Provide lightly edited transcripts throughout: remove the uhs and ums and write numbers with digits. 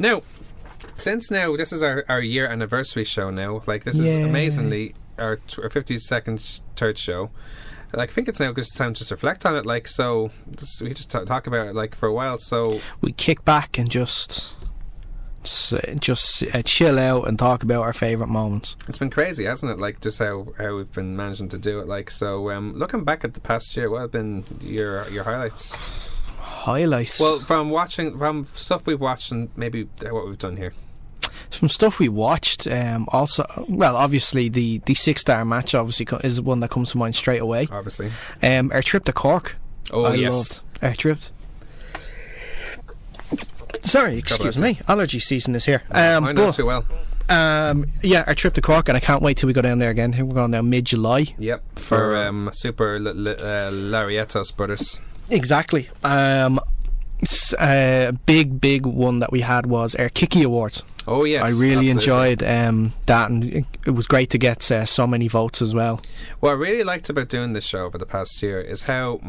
Now, since now this is our year anniversary show now, like this is amazingly our 52nd third show. Like, I think it's now a good time to just reflect on it. Like, so we could just talk about it like for a while. So we kick back and just chill out and talk about our favourite moments. It's been crazy, hasn't it? Like, just how we've been managing to do it. Like, so looking back at the past year, what have been your highlights? Well, from stuff we've watched and maybe what we've done here. From stuff we watched, also, well, obviously the 6-star match obviously is one that comes to mind straight away. Obviously, our trip to Cork. I loved our trip. Sorry, excuse me. Allergy season is here. I know too well. Our trip to Cork, and I can't wait till we go down there again. We're going down mid-July. Yep, for Super Larietos Brothers. Exactly. Big one that we had was our Kiki Awards. Oh yes, I really enjoyed that, and it was great to get so many votes as well. What I really liked about doing this show over the past year is how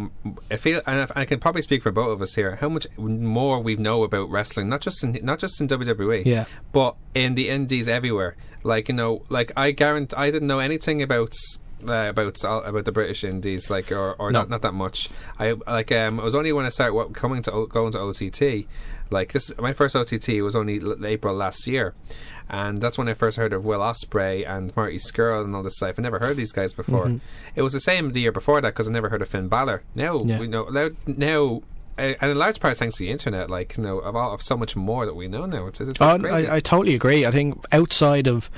I feel, and I can probably speak for both of us here, how much more we know about wrestling, not just in WWE, but in the indies everywhere. Like, you know, like I guarantee I didn't know anything about the British indies, like, or no. not that much. It was only when I started going to OTT. Like, this, my first OTT was only April last year, and that's when I first heard of Will Ospreay and Marty Scurll and all this stuff. I never heard of these guys before. It was the same the year before that, because I never heard of Finn Balor. Now we know now. And in large part thanks to the internet, like, you know, of so much more that we know now. It's crazy. I totally agree. I think outside of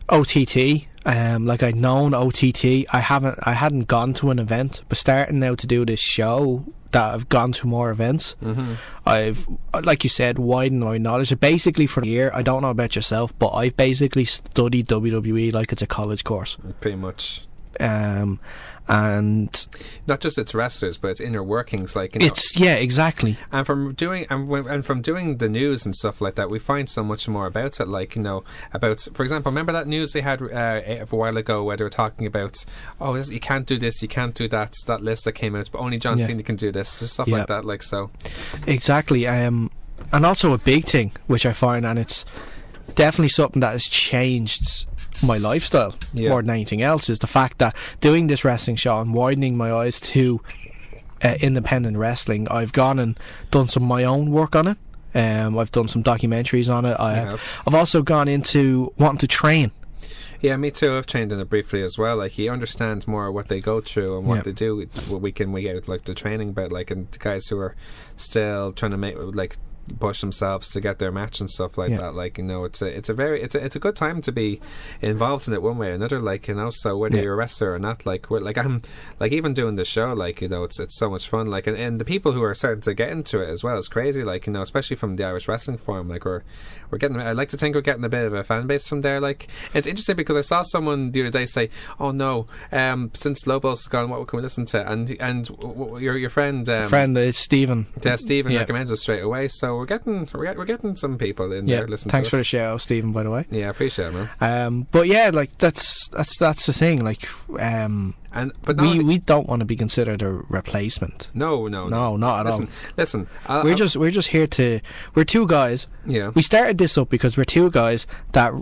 OTT, like, I'd known OTT, I hadn't gone to an event, but starting now to do this show, that I've gone to more events. I've, like you said, widened my knowledge. Basically for a year, I don't know about yourself, but I've basically studied WWE like it's a college course. Pretty much. And not just its wrestlers, but its inner workings, like, you know, it's exactly. And from doing the news and stuff like that, we find so much more about it. Like, you know, about, for example, remember that news they had a while ago where they were talking about, you can't do this, you can't do that list that came out, but only John Cena can do this, just stuff like that. Like, so exactly. And also a big thing which I find, and it's definitely something that has changed my lifestyle more than anything else, is the fact that doing this wrestling show and widening my eyes to independent wrestling, I've gone and done some of my own work on it. I've done some documentaries on it. I've also gone into wanting to train. Yeah, me too. I've trained in it briefly as well. Like, he understands more what they go through and what they do week in, week out, like the training bit, like, and the guys who are still trying to make, like, push themselves to get their match and stuff like that. Like, you know, it's a good time to be involved in it one way or another, like, you know. So whether you're a wrestler or not, like, I'm like, even doing this show, like, you know, it's so much fun, like, and the people who are starting to get into it as well is crazy, like, you know, especially from the Irish Wrestling Forum. Like, we're getting, I like to think we're getting a bit of a fan base from there. Like, and it's interesting because I saw someone the other day say, oh no, since Lobos gone, what can we listen to? And your friend Stephen recommends us straight away. So we're getting some people in there listening. Thanks to us. For the show, Stephen, by the way. Yeah, I appreciate it, man. But yeah, like, that's the thing. Like, we don't want to be considered a replacement. No, not at all. Listen, we're just here to. We're two guys. Yeah. We started this up because we're two guys that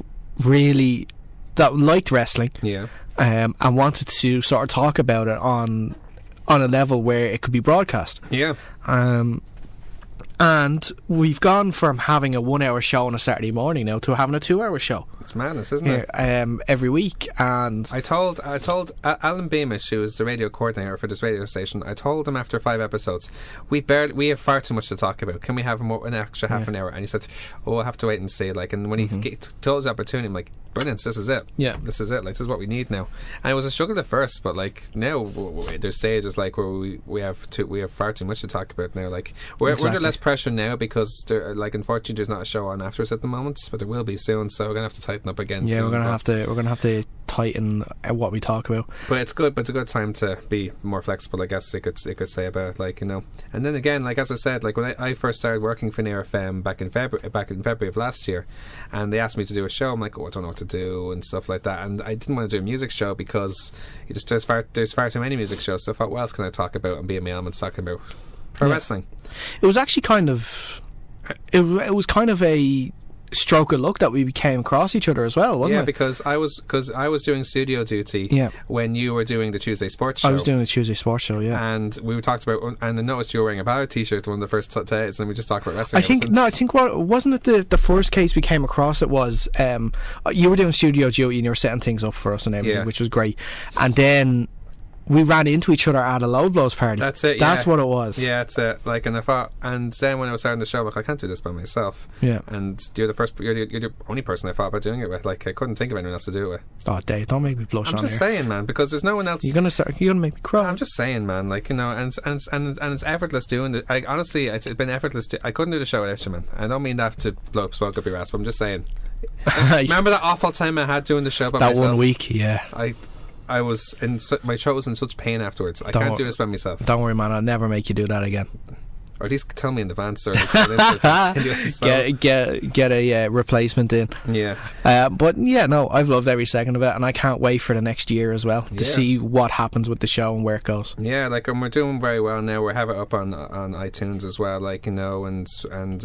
liked wrestling. Yeah. And wanted to sort of talk about it on a level where it could be broadcast. Yeah. And we've gone from having a 1-hour show on a Saturday morning now to having a 2-hour show. It's madness, isn't it? Every week. And I told Alan Beamish, who is the radio coordinator for this radio station, I told him after 5 episodes, we have far too much to talk about. Can we have an extra half an hour? And he said, we'll have to wait and see. Like, and when he told us the opportunity, I'm like, brilliant, this is it. Yeah, this is it. Like, this is what we need now. And it was a struggle at first, but like, now there's stages like where we have far too much to talk about now. Like, we're under less pressure now because like, unfortunately there's not a show on after us at the moment, but there will be soon. So we're gonna have to tighten up again. Yeah, soon, we're gonna have to tighten what we talk about. But it's good. But it's a good time to be more flexible, I guess you could say about it, like, you know. And then again, like, as I said, like, when I first started working for Nair FM back in February of last year, and they asked me to do a show, I'm like, I don't know what to do and stuff like that. And I didn't want to do a music show because there's far too many music shows. So I thought, what else can I talk about and be a mailman talking about for wrestling? It was actually kind of it was kind of a stroke of luck that we came across each other as well, wasn't it? Yeah, because I was doing studio duty when you were doing the Tuesday Sports Show. I was doing the Tuesday Sports Show, and we talked about, and I noticed you were wearing a Ballard t-shirt one of the first days, and we just talked about wrestling. I think what wasn't it the first case we came across? It was you were doing studio duty and you were setting things up for us and everything, which was great, and then we ran into each other at a Load Blows party. That's it. That's what it was. Yeah, that's it. Like, and I thought, and then when I was starting the show, I'm like, I can't do this by myself. Yeah. And you're the only person I thought about doing it with. Like, I couldn't think of anyone else to do it with. Oh, Dave, don't make me blush. I'm just saying, man, because there's no one else. You're gonna make me cry. I'm just saying, man. Like, you know, and it's effortless doing it. Honestly, it's been effortless. I couldn't do the show without you, man. I don't mean that to blow up smoke up your ass, but I'm just saying. Remember that awful time I had doing the show by myself? That 1 week, yeah. I was my throat was in such pain afterwards. I can't do this by myself. Don't worry, man. I'll never make you do that again. Or at least tell me in advance, or get a replacement in. Yeah. But yeah, no, I've loved every second of it, and I can't wait for the next year as well to see what happens with the show and where it goes. Yeah, like we're doing very well now. We have it up on iTunes as well, like, you know, and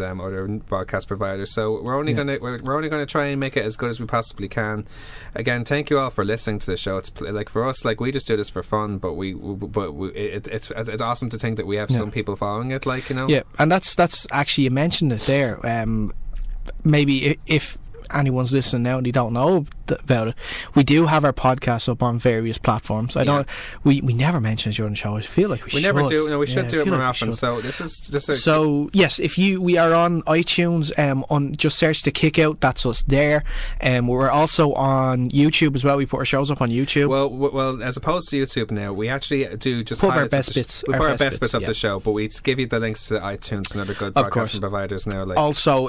other broadcast providers. So we're only gonna try and make it as good as we possibly can. Again, thank you all for listening to the show. It's like for us, like, we just do this for fun, but it's awesome to think that we have some people following it, like, you know. Yeah, and that's actually, you mentioned it there. Maybe if anyone's listening now and they don't know about it, we do have our podcast up on various platforms. We never mention it during the show. I feel like we should. Never do. No, we should do it more often. So this is just yes, we are on iTunes. On just search the Kick Out. That's us there. We're also on YouTube as well. We put our shows up on YouTube. Well, as opposed to YouTube now, we actually do just put our best bits. We put our best bits of the show, but we give you the links to iTunes and other good podcasting providers now. Like, also,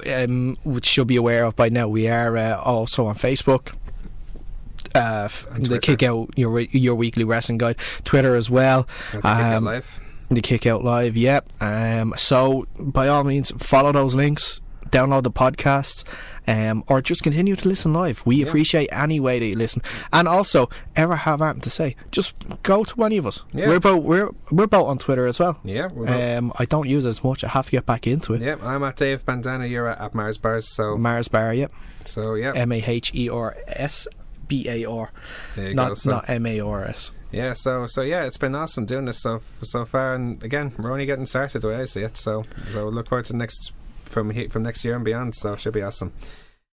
which should be aware of by now, we are also on Facebook. The Kick Out, your weekly wrestling guide. Twitter as well. The Kick Out Live. The Kick Out Live, yep. So by all means, follow those links, download the podcasts, or just continue to listen live. We appreciate any way that you listen. And also, ever have anything to say, just go to any of us. Yeah. We're both on Twitter as well. Yeah. I don't use it as much. I have to get back into it. Yeah, I'm at Dave Bandana. You're at Maher's Bars. So Maher's Bar, yep. So yeah, MAHERS BAR, not MARS. Yeah, so yeah, it's been awesome doing this so far, and again, we're only getting started the way I see it. So look forward to next year and beyond. So it should be awesome.